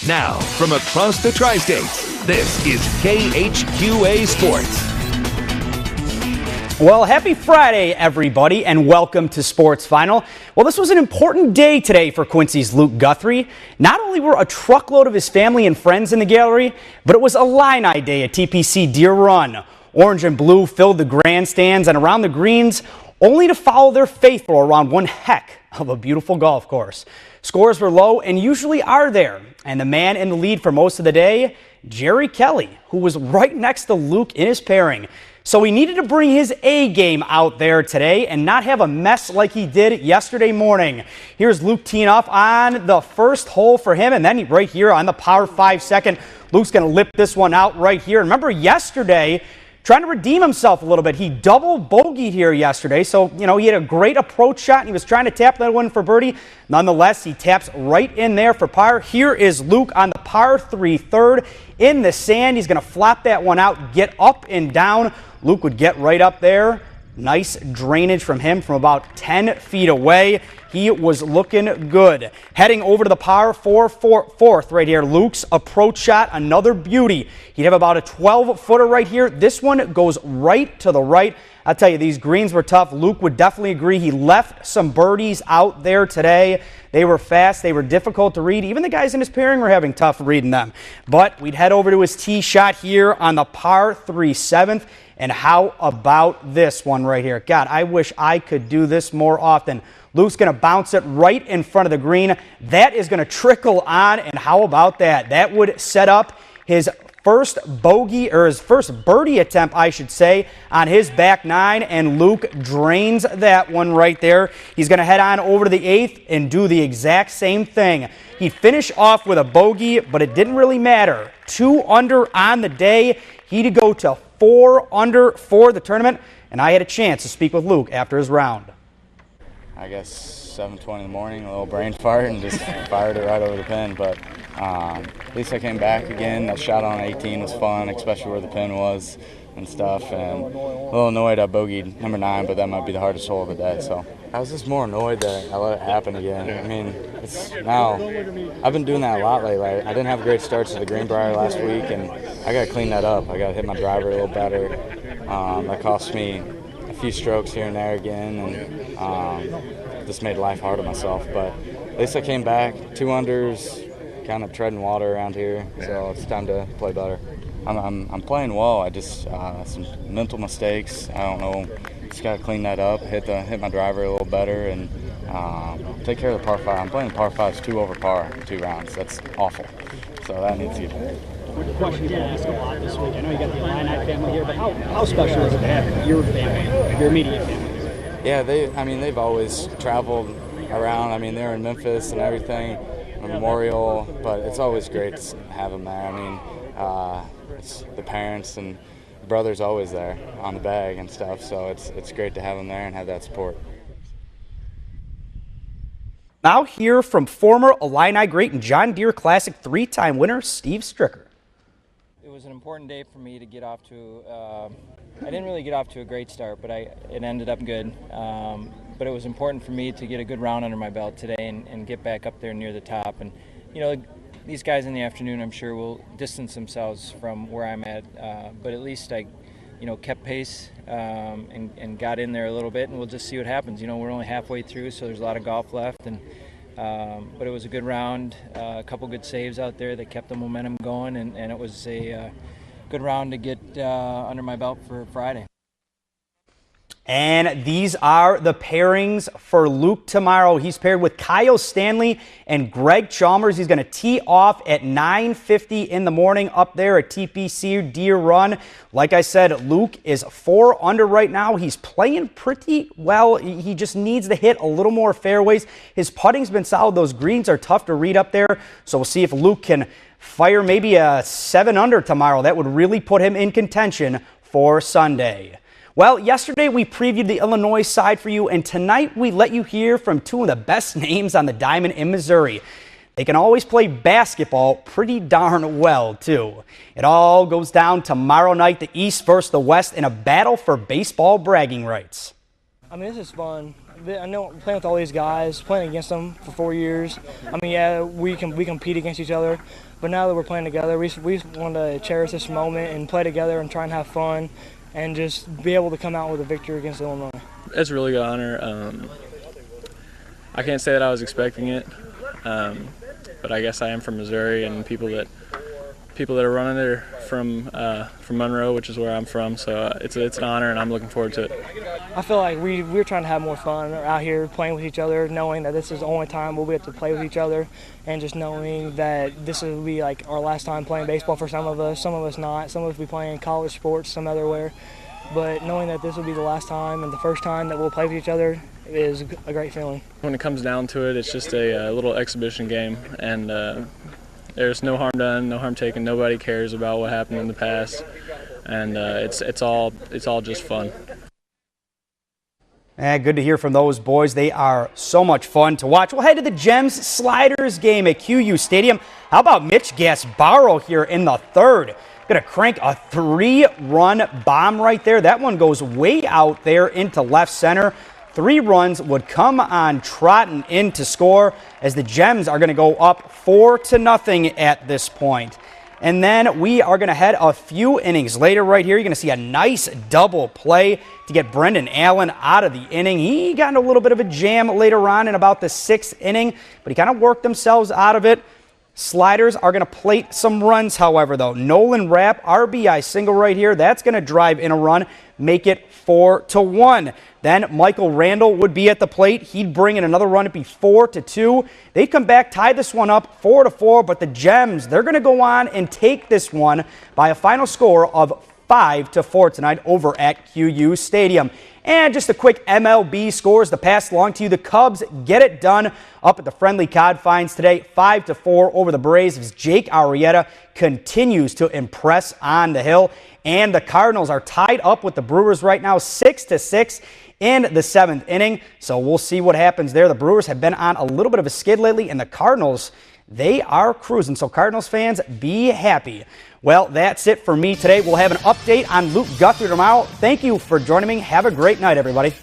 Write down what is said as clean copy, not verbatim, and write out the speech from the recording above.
Now, from across the tri-states, this is KHQA Sports. Well, happy Friday, everybody, and welcome to Sports Final. Well, this was an important day today for Quincy's Luke Guthrie. Not only were a truckload of his family and friends in the gallery, but it was Illini Day at TPC Deere Run. Orange and blue filled the grandstands and around the greens, only to follow their faithful around one heck of a beautiful golf course. Scores were low and usually are there, and the man in the lead for most of the day, Jerry Kelly, who was right next to Luke in his pairing. So he needed to bring his A game out there today and not have a mess like he did yesterday morning. Here's Luke teeing off on the first hole for him, and then right here on the par 5 second, Luke's going to lip this one out right here. Remember yesterday, trying to redeem himself a little bit. He double bogeyed here yesterday, so, he had a great approach shot, and he was trying to tap that one for birdie. Nonetheless, he taps right in there for par. Here is Luke on the par 3 third in the sand. He's going to flop that one out, get up and down. Luke would get right up there. Nice drainage from him from about 10 feet away. He was looking good. Heading over to the par 4 fourth right here. Luke's approach shot, another beauty. He'd have about a 12-footer right here. This one goes right to the right. I'll tell you, these greens were tough. Luke would definitely agree. He left some birdies out there today. They were fast. They were difficult to read. Even the guys in his pairing were having tough reading them. But we'd head over to his tee shot here on the par 3 7th. And how about this one right here? God, I wish I could do this more often. Luke's going to bounce it right in front of the green. That is going to trickle on, and how about that? That would set up his first bogey, or his first birdie attempt, I should say, on his back nine, and Luke drains that one right there. He's going to head on over to the 8th and do the exact same thing. He'd finish off with a bogey, but it didn't really matter. 2 under on the day. He'd go to 4 under for the tournament, and I had a chance to speak with Luke after his round. I guess 7:20 in the morning, a little brain fart, and just fired it right over the pin. But at least I came back again. That shot on 18 was fun, especially where the pin was and stuff. And a little annoyed I bogeyed number 9, but that might be the hardest hole of the day. So I was just more annoyed that I let it happen again. I mean, I've been doing that a lot lately. I didn't have great starts to the Greenbrier last week, and I got to clean that up. I got to hit my driver a little better. That cost me a few strokes here and there again, and just made life hard on myself. But at least I came back, 2 unders, kind of treading water around here, so it's time to play better. I'm playing well. I just some mental mistakes. I don't know. Just got to clean that up, hit my driver a little better, and take care of the par 5. I'm playing par 5s 2 over par, 2 rounds. That's awful. So that needs to get done. What question you ask a lot this week? I know you got the Illini family here, but how special is it to have your family, your immediate family? Yeah, they've always traveled around. I mean, they're in Memphis and everything, Memorial, but it's always great to have them there. I mean, it's the parents and brother's always there on the bag and stuff, so it's great to have them there and have that support. Now hear from former Illini great and John Deere Classic 3-time winner Steve Stricker. It was an important day for me to get off to. I didn't really get off to a great start, but it ended up good. But it was important for me to get a good round under my belt today and get back up there near the top. And these guys in the afternoon, I'm sure, will distance themselves from where I'm at. But at least I, kept pace and got in there a little bit, and we'll just see what happens. We're only halfway through, so there's a lot of golf left. But it was a good round, a couple good saves out there that kept the momentum going, and it was a good round to get under my belt for Friday. And these are the pairings for Luke tomorrow. He's paired with Kyle Stanley and Greg Chalmers. He's going to tee off at 9:50 in the morning up there at TPC Deere Run. Like I said, Luke is 4 under right now. He's playing pretty well. He just needs to hit a little more fairways. His putting's been solid. Those greens are tough to read up there. So we'll see if Luke can fire maybe a 7 under tomorrow. That would really put him in contention for Sunday. Well, yesterday we previewed the Illinois side for you, and tonight we let you hear from 2 of the best names on the diamond in Missouri. They can always play basketball pretty darn well, too. It all goes down tomorrow night, the East versus the West, in a battle for baseball bragging rights. I mean, this is fun. I know playing with all these guys, playing against them for 4 years. I mean, yeah, we compete against each other, But now that we're playing together, we want to cherish this moment and play together and try and have fun and just be able to come out with a victory against Illinois. It's a really good honor. I can't say that I was expecting it, but I guess I am from Missouri, and people that are running there from Monroe, which is where I'm from. So it's an honor, and I'm looking forward to it. I feel like we're trying to have more fun out here playing with each other, knowing that this is the only time we'll be able to play with each other, and just knowing that this will be like our last time playing baseball for some of us not. Some of us will be playing college sports some other where. But knowing that this will be the last time and the first time that we'll play with each other is a great feeling. When it comes down to it, it's just a little exhibition game, and there's no harm done, no harm taken. Nobody cares about what happened in the past, and it's all just fun. Good to hear from those boys. They are so much fun to watch. We'll head to the Gems Sliders game at QU Stadium. How about Mitch Gasbaro here in the third? Going to crank a 3-run bomb right there. That one goes way out there into left center. 3 runs would come on trotting in to score as the Gems are going to go up 4-0 at this point. And then we are going to head a few innings later right here. You're going to see a nice double play to get Brendan Allen out of the inning. He got in a little bit of a jam later on in about the 6th inning, but he kind of worked themselves out of it. Sliders are going to plate some runs, however, though. Nolan Rapp, RBI single right here. That's going to drive in a run, make it 4-1. Then Michael Randall would be at the plate. He'd bring in another run. It'd be 4-2. They'd come back, tie this one up 4-4, but the Gems, they're going to go on and take this one by a final score of 5-4 tonight over at QU Stadium. And just a quick MLB scores to pass along to you. The Cubs get it done up at the Friendly Confines today, 5-4 over the Braves as Jake Arrieta continues to impress on the hill. And the Cardinals are tied up with the Brewers right now, 6-6 in the 7th inning. So we'll see what happens there. The Brewers have been on a little bit of a skid lately, and the Cardinals, they are cruising. So Cardinals fans, be happy. Well, that's it for me today. We'll have an update on Luke Guthrie tomorrow. Thank you for joining me. Have a great night, everybody.